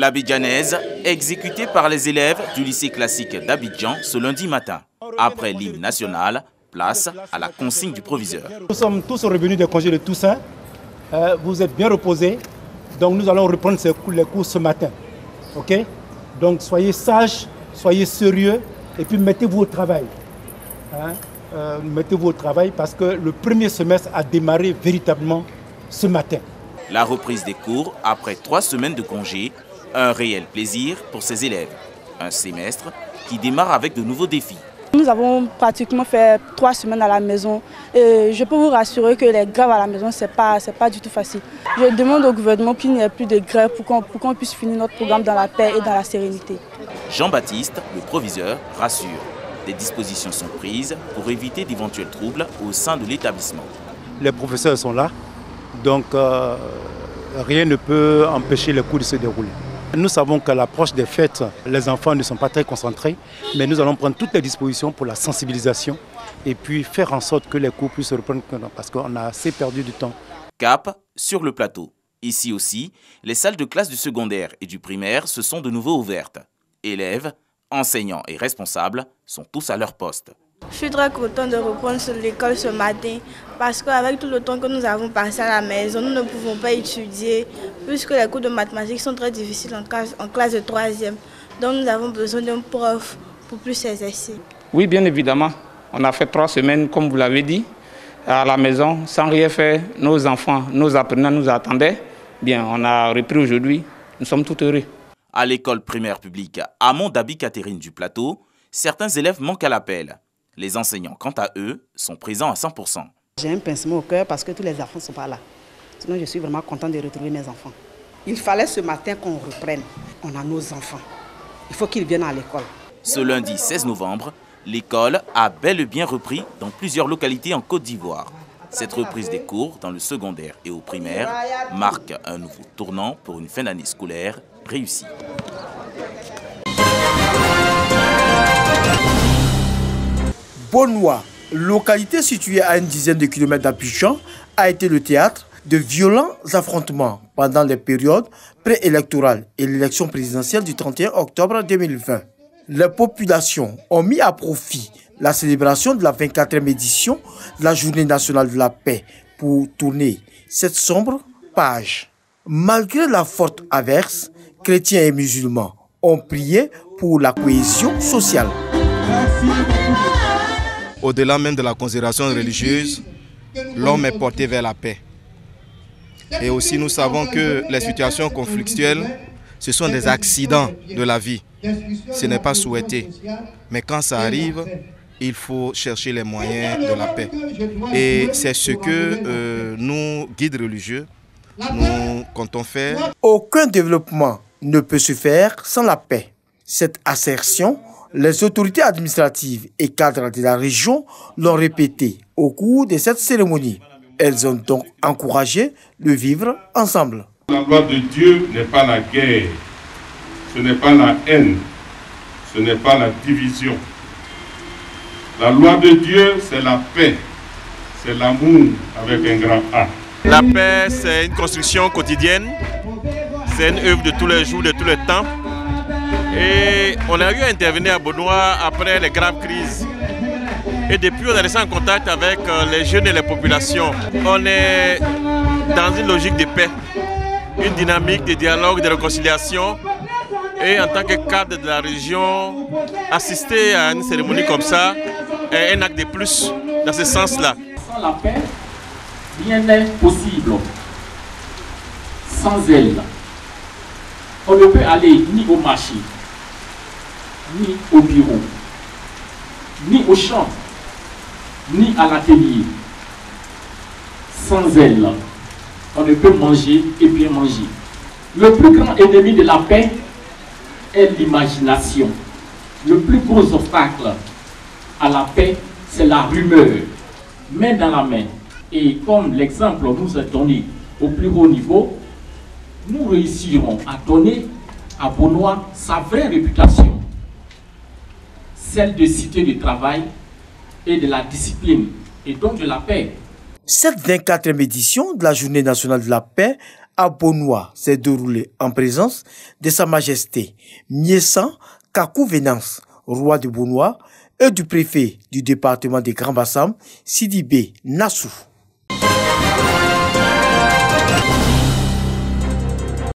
L'Abidjanaise, exécutée par les élèves du lycée classique d'Abidjan ce lundi matin. Après l'hymne national, place à la consigne du proviseur. Nous sommes tous revenus des congés de Toussaint. Vous êtes bien reposés. Donc nous allons reprendre les cours ce matin. Ok? Donc soyez sages, soyez sérieux et puis mettez-vous au travail. Mettez-vous au travail parce que le premier semestre a démarré véritablement ce matin. La reprise des cours après 3 semaines de congés, un réel plaisir pour ces élèves. Un semestre qui démarre avec de nouveaux défis. Nous avons pratiquement fait 3 semaines à la maison et je peux vous rassurer que les grèves à la maison, ce n'est pas du tout facile. Je demande au gouvernement qu'il n'y ait plus de grèves pour qu'on puisse finir notre programme dans la paix et dans la sérénité. Jean-Baptiste, le proviseur, rassure. Des dispositions sont prises pour éviter d'éventuels troubles au sein de l'établissement. Les professeurs sont là, donc rien ne peut empêcher les cours de se dérouler. Nous savons qu'à l'approche des fêtes, les enfants ne sont pas très concentrés, mais nous allons prendre toutes les dispositions pour la sensibilisation et puis faire en sorte que les cours puissent reprendre parce qu'on a assez perdu du temps. Cap sur le plateau. Ici aussi, les salles de classe du secondaire et du primaire se sont de nouveau ouvertes. Élèves, enseignants et responsables sont tous à leur poste. Je suis très content de reprendre l'école ce matin parce qu'avec tout le temps que nous avons passé à la maison, nous ne pouvons pas étudier puisque les cours de mathématiques sont très difficiles en classe de 3e. Donc nous avons besoin d'un prof pour plus s'exercer. Oui, bien évidemment. On a fait 3 semaines, comme vous l'avez dit, à la maison, sans rien faire. Nos enfants, nos apprenants nous attendaient. Bien, on a repris aujourd'hui. Nous sommes tout heureux. À l'école primaire publique Amon Dabi Catherine du Plateau, certains élèves manquent à l'appel. Les enseignants, quant à eux, sont présents à 100%. J'ai un pincement au cœur parce que tous les enfants ne sont pas là. Sinon, je suis vraiment content de retrouver mes enfants. Il fallait ce matin qu'on reprenne. On a nos enfants. Il faut qu'ils viennent à l'école. Ce lundi 16 novembre, l'école a bel et bien repris dans plusieurs localités en Côte d'Ivoire. Cette reprise des cours dans le secondaire et au primaire marque un nouveau tournant pour une fin d'année scolaire réussie. Bonois, localité située à une dizaine de kilomètres d'Abidjan, a été le théâtre de violents affrontements pendant les périodes préélectorales et l'élection présidentielle du 31 octobre 2020. Les populations ont mis à profit la célébration de la 24e édition de la Journée nationale de la paix pour tourner cette sombre page. Malgré la forte averse, chrétiens et musulmans ont prié pour la cohésion sociale. Au-delà même de la considération religieuse, l'homme est porté vers la paix. Et aussi nous savons que les situations conflictuelles, ce sont des accidents de la vie. Ce n'est pas souhaité. Mais quand ça arrive, il faut chercher les moyens de la paix. Et c'est ce que nous, guides religieux, nous comptons faire. Aucun développement ne peut se faire sans la paix. Cette assertion, les autorités administratives et cadres de la région l'ont répété au cours de cette cérémonie. Elles ont donc encouragé le vivre ensemble. La loi de Dieu n'est pas la guerre, ce n'est pas la haine, ce n'est pas la division. La loi de Dieu, c'est la paix, c'est l'amour avec un grand A. La paix, c'est une construction quotidienne, c'est une œuvre de tous les jours, de tous les temps. Et on a eu à intervenir à Bonois après les graves crises. Et depuis, on est resté en contact avec les jeunes et les populations. On est dans une logique de paix, une dynamique de dialogue, de réconciliation. Et en tant que cadre de la région, assister à une cérémonie comme ça est un acte de plus dans ce sens-là. Sans la paix, rien n'est possible. Sans elle, on ne peut aller ni au marché, ni au bureau, ni au champ, ni à l'atelier. Sans elle, on ne peut manger et bien manger. Le plus grand ennemi de la paix est l'imagination. Le plus gros obstacle à la paix, c'est la rumeur. Main dans la main. Et comme l'exemple nous est donné au plus haut niveau, nous réussirons à donner à Bonois sa vraie réputation, celle de cité du travail et de la discipline, et donc de la paix. Cette 24e édition de la Journée nationale de la paix à Bonoua s'est déroulée en présence de Sa Majesté Miessan Kakou Venance, roi de Bonoua, et du préfet du département de Grand Bassam, Sidibé Nassou.